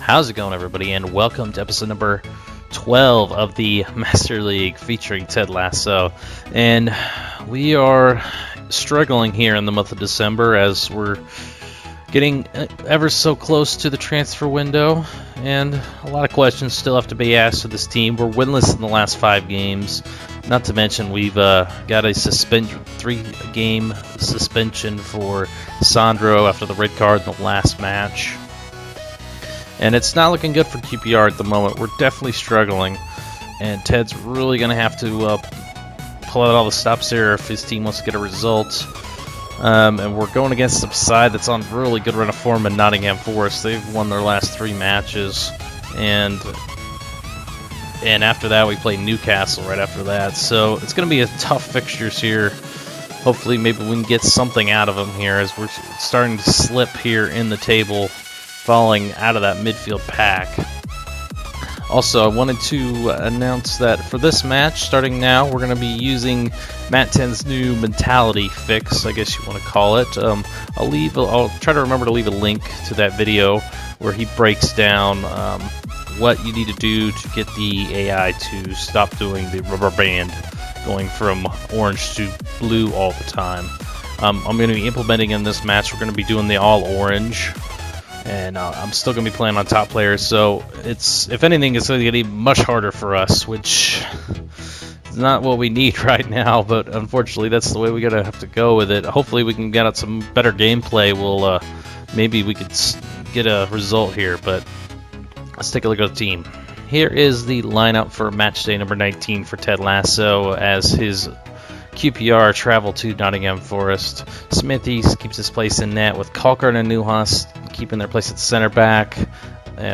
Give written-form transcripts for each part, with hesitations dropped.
How's it going, everybody, and welcome to episode number 12 of the Master League featuring Ted Lasso. And we are struggling here in the month of December as we're getting ever so close to the transfer window, and a lot of questions still have to be asked of this team. We're winless in the last 5 games. Not to mention we've got a 3-game suspension for Sandro after the red card in the last match. And it's not looking good for QPR at the moment. We're definitely struggling, and Ted's really going to have to pull out all the stops here if his team wants to get a result. And we're going against a side that's on really good run of form in Nottingham Forest. They've won their last 3 matches, and after that we play Newcastle right after that. So it's going to be a tough fixtures here. Hopefully maybe we can get something out of them here as we're starting to slip here in the table, falling out of that midfield pack. Also, I wanted to announce that for this match, starting now, we're going to be using Matt 10's new mentality fix, I guess you want to call it. I'll try to remember to leave a link to that video where he breaks down what you need to do to get the AI to stop doing the rubber band, going from orange to blue all the time. I'm going to be implementing in this match, we're going to be doing the all orange. And I'm still going to be playing on top players, so if anything, it's going to get much harder for us, which is not what we need right now, but unfortunately that's the way we're going to have to go with it. Hopefully we can get out some better gameplay. Maybe we could get a result here, but let's take a look at the team. Here is the lineup for match day number 19 for Ted Lasso as his QPR travel to Nottingham Forest. Smithy keeps his place in net with Calker and Newcastle keeping their place at center back.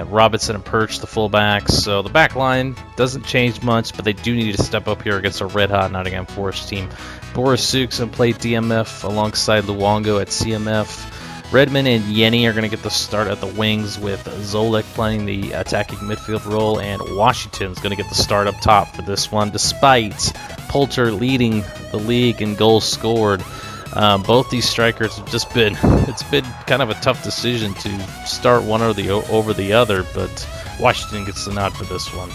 Robinson and Perch, the fullbacks. So the back line doesn't change much, but they do need to step up here against a red-hot Nottingham Forest team. Boris Sukes and play DMF alongside Luongo at CMF. Redmond and Yenny are going to get the start at the wings with Zolek playing the attacking midfield role, and Washington's going to get the start up top for this one, despite Poulter leading the league in goals scored. Both these strikers have just been, it's been kind of a tough decision to start one over the other, but Washington gets the nod for this one.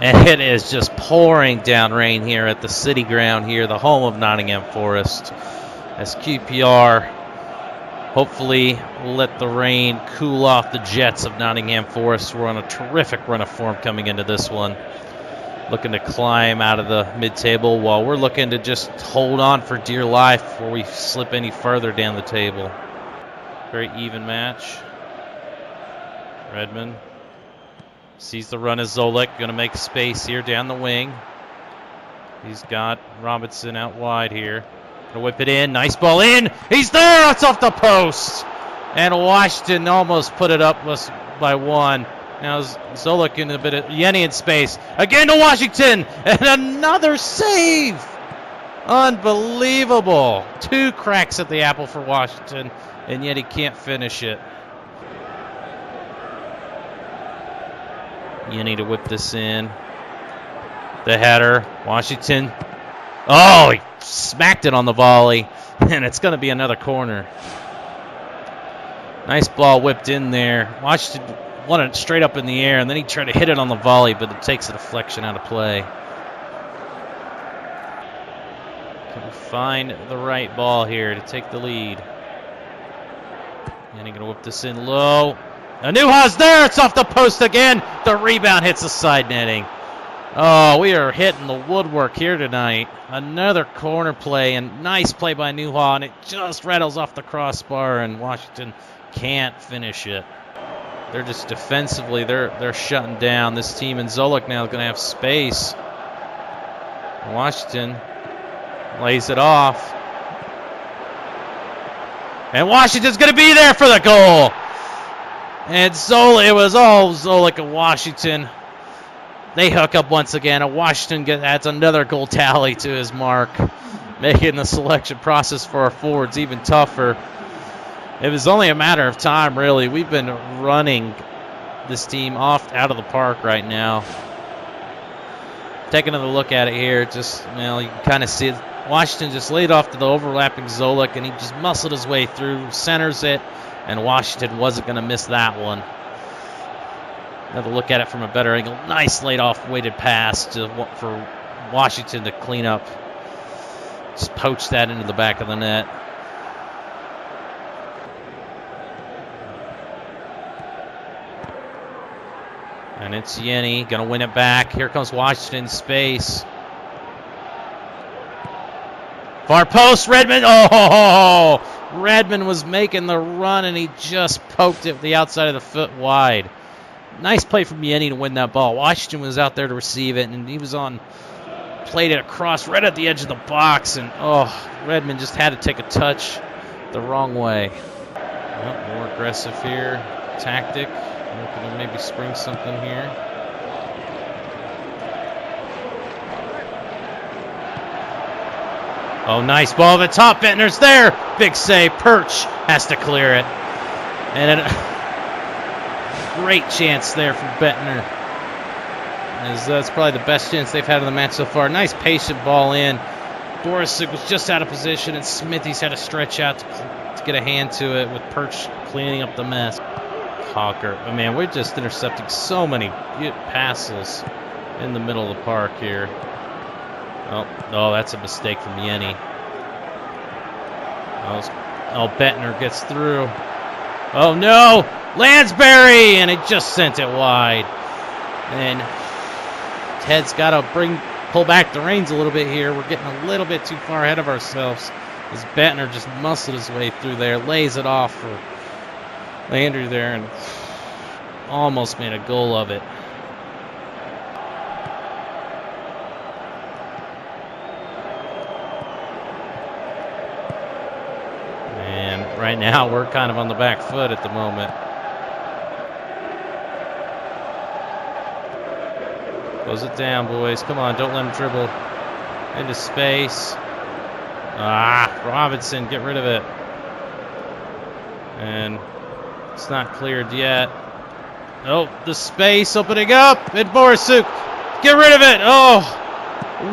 And it is just pouring down rain here at the City Ground here, the home of Nottingham Forest, as QPR hopefully will let the rain cool off the jets of Nottingham Forest. We're on a terrific run of form coming into this one, looking to climb out of the mid-table while we're looking to just hold on for dear life before we slip any further down the table. Very even match. Redmond sees the run as Zolek, going to make space here down the wing. He's got Robinson out wide here. Gonna whip it in, nice ball in, he's there, it's off the post! And Washington almost put it up by 1. Now Zolek in a bit of Yenny in space. Again to Washington, and another save! Unbelievable! 2 cracks at the apple for Washington, and yet he can't finish it. Yenny to whip this in. The header, Washington. Oh, he smacked it on the volley, and it's going to be another corner. Nice ball whipped in there. Washington wanted it straight up in the air, and then he tried to hit it on the volley, but it takes the deflection out of play. Can we find the right ball here to take the lead? And he's going to whip this in low. Anuha's there. It's off the post again. The rebound hits the side netting. Oh, we are hitting the woodwork here tonight. Another corner play, and nice play by Newhaw, and it just rattles off the crossbar, and Washington can't finish it. They're just defensively, they're shutting down this team, and Zolek now is going to have space. Washington lays it off. And Washington's going to be there for the goal. And Zolek, it was all Zolek and Washington. They hook up once again, and Washington adds another goal tally to his mark, making the selection process for our forwards even tougher. It was only a matter of time, really. We've been running this team out of the park right now. Taking another look at it here, just, you can kind of see it. Washington just laid off to the overlapping Zolek, and he just muscled his way through, centers it, and Washington wasn't going to miss that one. Another look at it from a better angle. Nice laid-off weighted pass for Washington to clean up. Just poach that into the back of the net. And it's Yenny, gonna win it back. Here comes Washington in space. Far post, Redmond. Oh, Redmond was making the run, and he just poked it the outside of the foot wide. Nice play from Yenny to win that ball. Washington was out there to receive it, and he was played it across right at the edge of the box, and Redmond just had to take a touch the wrong way. Well, more aggressive here. Tactic. Looking to maybe spring something here. Oh, nice ball at the top. Bettner's there. Big save. Perch has to clear it. And a great chance there from Bettner. That's probably the best chance they've had in the match so far. Nice patient ball in. Borisuk was just out of position, and Smithies had to stretch out to get a hand to it with Perch cleaning up the mess. Hawker. Oh, man, we're just intercepting so many passes in the middle of the park here. Oh, that's a mistake from Yenny. Bettner gets through. Oh, no! Lansbury! And it just sent it wide. And Ted's got to pull back the reins a little bit here. We're getting a little bit too far ahead of ourselves. As Bettner just muscled his way through there, lays it off for Landry there, and almost made a goal of it. And right now we're kind of on the back foot at the moment. Close it down, boys. Come on, don't let him dribble into space. Robinson, get rid of it. And it's not cleared yet. Oh, the space opening up. And Borisuk, get rid of it. Oh,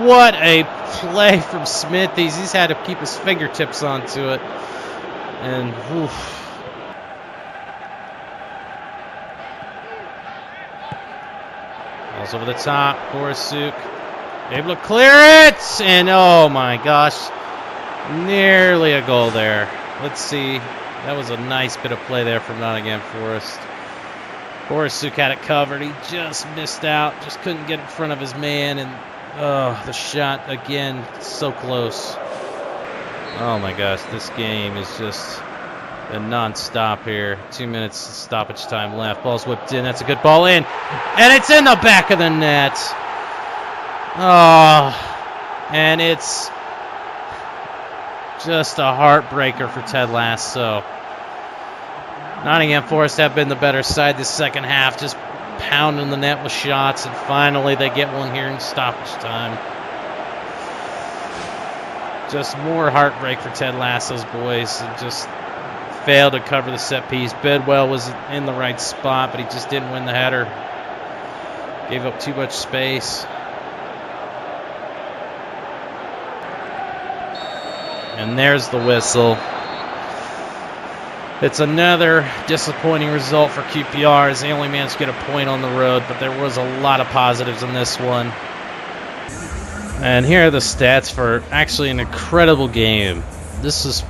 what a play from Smithies. He's had to keep his fingertips onto it. And, oof. Ball's over the top. Borisuk able to clear it. And, oh, my gosh. Nearly a goal there. Let's see. That was a nice bit of play there from Nottingham Forest. Borisuk had it covered. He just missed out. Just couldn't get in front of his man. And the shot again, so close. Oh my gosh, this game is just a non-stop here. 2 minutes stoppage time left. Ball's whipped in. That's a good ball in. And it's in the back of the net. And it's just a heartbreaker for Ted Lasso. Nottingham Forest have been the better side this second half, just pounding the net with shots, and finally they get one here in stoppage time. Just more heartbreak for Ted Lasso's boys, and just failed to cover the set piece. Bedwell was in the right spot, but he just didn't win the header. Gave up too much space. And there's the whistle. It's another disappointing result for QPR, as they only managed to get a point on the road, but there was a lot of positives in this one. And here are the stats for actually an incredible game. This was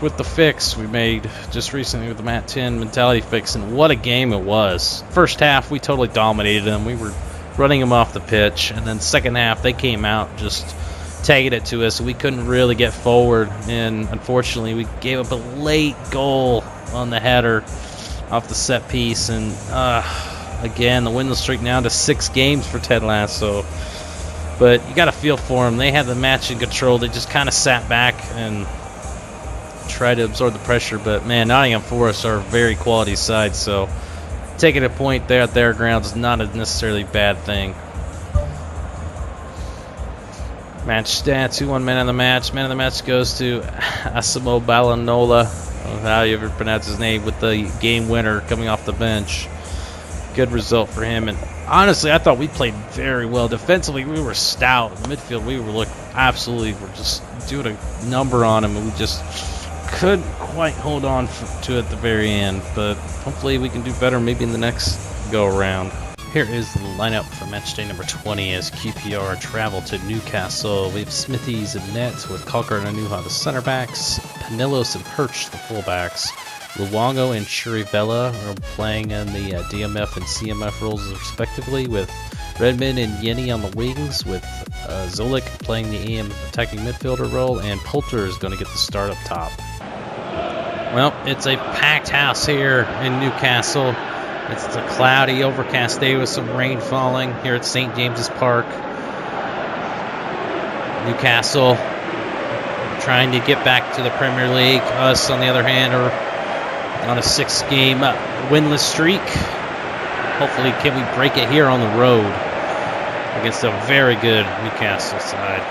with the fix we made just recently with the Matt 10 mentality fix, and what a game it was. First half, we totally dominated them. We were running them off the pitch, and then second half, they came out just tagging it to us. We couldn't really get forward, and unfortunately we gave up a late goal on the header off the set piece, and again the winless streak now to 6 games for Ted Lasso. But you got to feel for them. They had the match in control. They just kind of sat back and tried to absorb the pressure, but man, Nottingham Forest are a very quality side, so taking a point there at their ground is not a necessarily bad thing. Match stats, who won man of the match? Man of the match goes to Asimo Balanola. I don't know how you ever pronounce his name, with the game winner coming off the bench. Good result for him. And honestly, I thought we played very well. Defensively, we were stout. In the midfield, we were we're just doing a number on him, and we just couldn't quite hold on to it at the very end. But hopefully we can do better maybe in the next go around. Here is the lineup for match day number 20 as QPR travel to Newcastle. We have Smithies and net with Calker and Anuha the center backs, Pinillos and Perch the fullbacks. Luongo and Chirivella are playing in the DMF and CMF roles respectively, with Redmond and Yenny on the wings, with Zolik playing the EM attacking midfielder role, and Poulter is going to get the start up top. Well, it's a packed house here in Newcastle. It's a cloudy, overcast day with some rain falling here at St. James's Park. Newcastle trying to get back to the Premier League. Us, on the other hand, are on a 6-game winless streak. Hopefully, can we break it here on the road against a very good Newcastle side.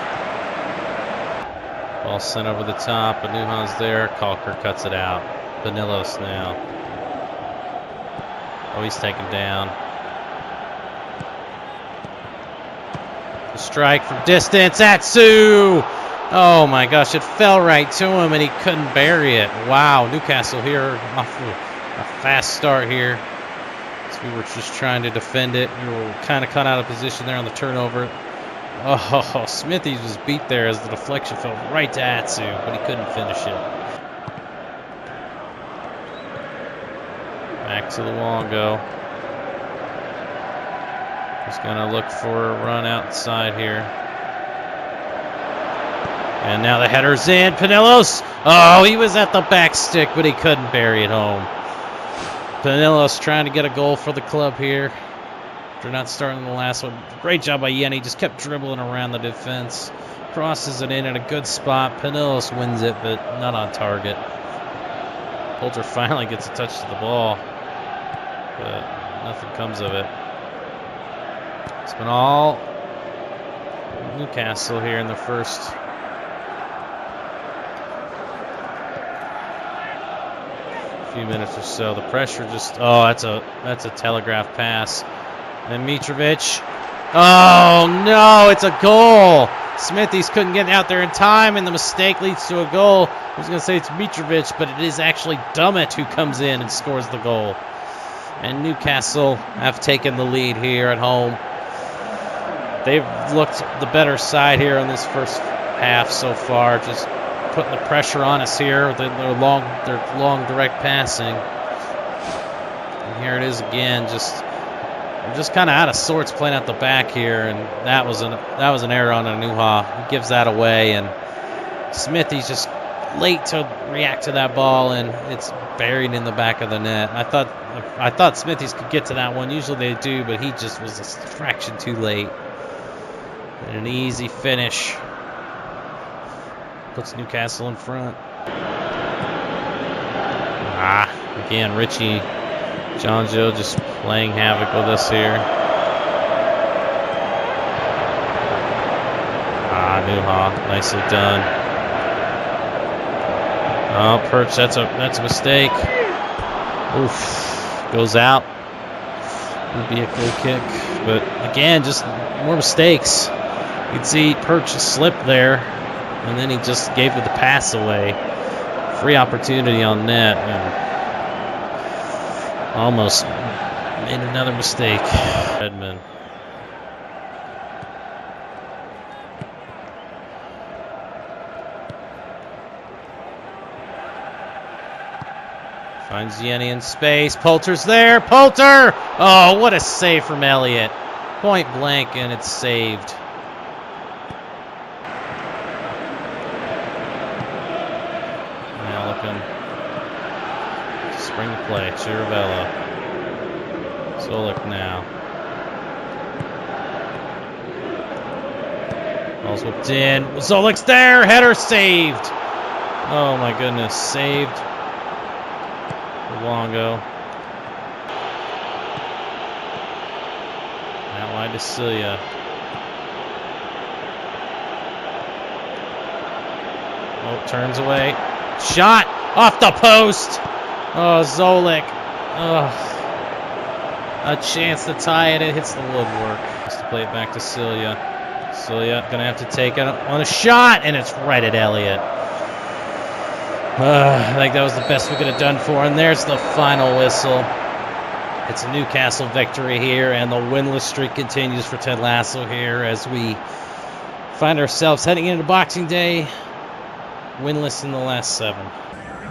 Ball sent over the top. Anuha's there. Calker cuts it out. Pinillos now. Oh, he's taken down. The strike from distance. Atsu! Oh my gosh, it fell right to him and he couldn't bury it. Wow, Newcastle here off a fast start here. So we were just trying to defend it. We were kind of caught out of position there on the turnover. Oh, Smithies was beat there as the deflection fell right to Atsu, but he couldn't finish it. Back to Luongo. He's going to look for a run outside here. And now the header's in. Pinillos. Oh, he was at the back stick, but he couldn't bury it home. Pinillos trying to get a goal for the club here. They're not starting the last one. Great job by Yenny. Just kept dribbling around the defense. Crosses it in at a good spot. Pinillos wins it, but not on target. Poulter finally gets a touch to the ball, but nothing comes of it. It's been all Newcastle here in the first few minutes or so. The pressure just, oh, that's a telegraph pass. And Mitrovic. Oh no, it's a goal. Smithies couldn't get out there in time, and the mistake leads to a goal. I was going to say it's Mitrovic, but it is actually Dummett who comes in and scores the goal. And Newcastle have taken the lead here at home. They've looked the better side here in this first half so far, just putting the pressure on us here with their long direct passing. And here it is again. I'm just kind of out of sorts playing at the back here, and that was an error on Anuha. He gives that away, and Smithy's just late to react to that ball, and it's buried in the back of the net. I thought Smithy's could get to that one. Usually they do, but he just was a fraction too late. And an easy finish puts Newcastle in front. Again, Richie Jonjo just playing havoc with us here. Nuha, nicely done. Oh, Perch, that's a mistake. Oof, goes out. Would be a goal kick, but again, just more mistakes. You can see Perch slip there, and then he just gave the pass away. Free opportunity on net, and almost made another mistake. Redmond. Finds Yenny in space. Poulter's there. Poulter! Oh, what a save from Elliott. Point blank, and it's saved. Now looking to spring the play. Chirivella. Zolik now. Ball's whipped in. Zolik's there. Header saved. Oh my goodness. Saved. Luongo. Out wide to Cilia. Oh, turns away. Shot off the post. Oh, Zolik. Oh, a chance to tie it. It hits the woodwork. Has to play it back to Cilia. Cilia gonna have to take it on a shot, and it's right at Elliott. I think that was the best we could have done for him. There's the final whistle. It's It's a Newcastle victory here, and the winless streak continues for Ted Lasso here as we find ourselves heading into Boxing Day, winless in the last 7.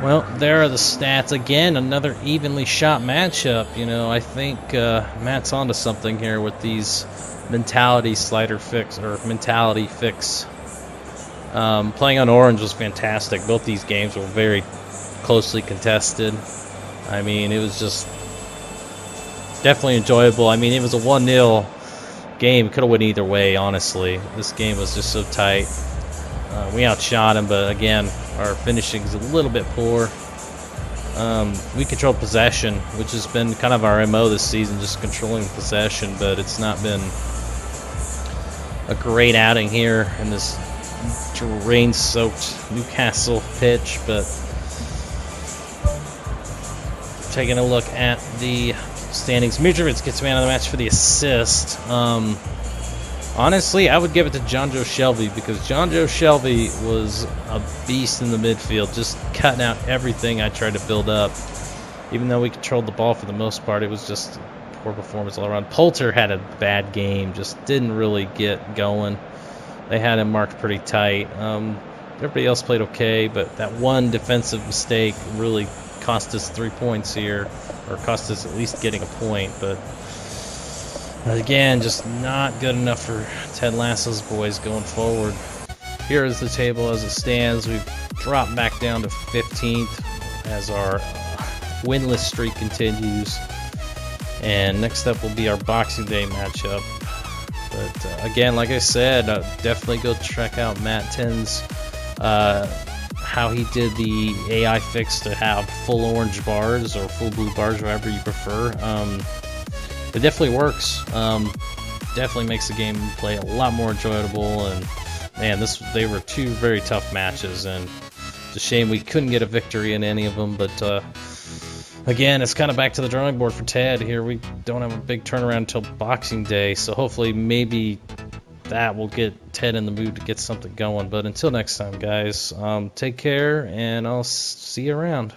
Well, there are the stats. Again, another evenly shot matchup. You know, I think Matt's onto something here with these mentality fix. Playing on orange was fantastic. Both these games were very closely contested. I mean, it was just definitely enjoyable. I mean, it was a 1-0 game. Could have went either way, honestly. This game was just so tight. We outshot him, but again, our finishing is a little bit poor. We controlled possession, which has been kind of our MO this season, just controlling possession, but it's not been a great outing here in this rain-soaked Newcastle pitch. But taking a look at the standings, Mitrovic gets man of the match for the assist. Honestly, I would give it to John Joe Shelby, because John Joe Shelby was a beast in the midfield, just cutting out everything I tried to build up. Even though we controlled the ball for the most part, it was just poor performance all around. Poulter had a bad game, just didn't really get going. They had him marked pretty tight. Everybody else played okay, but that one defensive mistake really cost us 3 points here, or cost us at least getting a point. But again, just not good enough for Ted Lasso's boys going forward. Here is the table as it stands. We've dropped back down to 15th as our winless streak continues. And next up will be our Boxing Day matchup. But again, like I said, definitely go check out Matt Ten's how he did the AI fix to have full orange bars or full blue bars, whatever you prefer. It definitely works. Definitely makes the game play a lot more enjoyable. And man, they were 2 very tough matches, and it's a shame we couldn't get a victory in any of them. But again, it's kind of back to the drawing board for Ted here. We don't have a big turnaround until Boxing Day, so hopefully maybe that will get Ted in the mood to get something going. But until next time, guys, take care, and I'll see you around.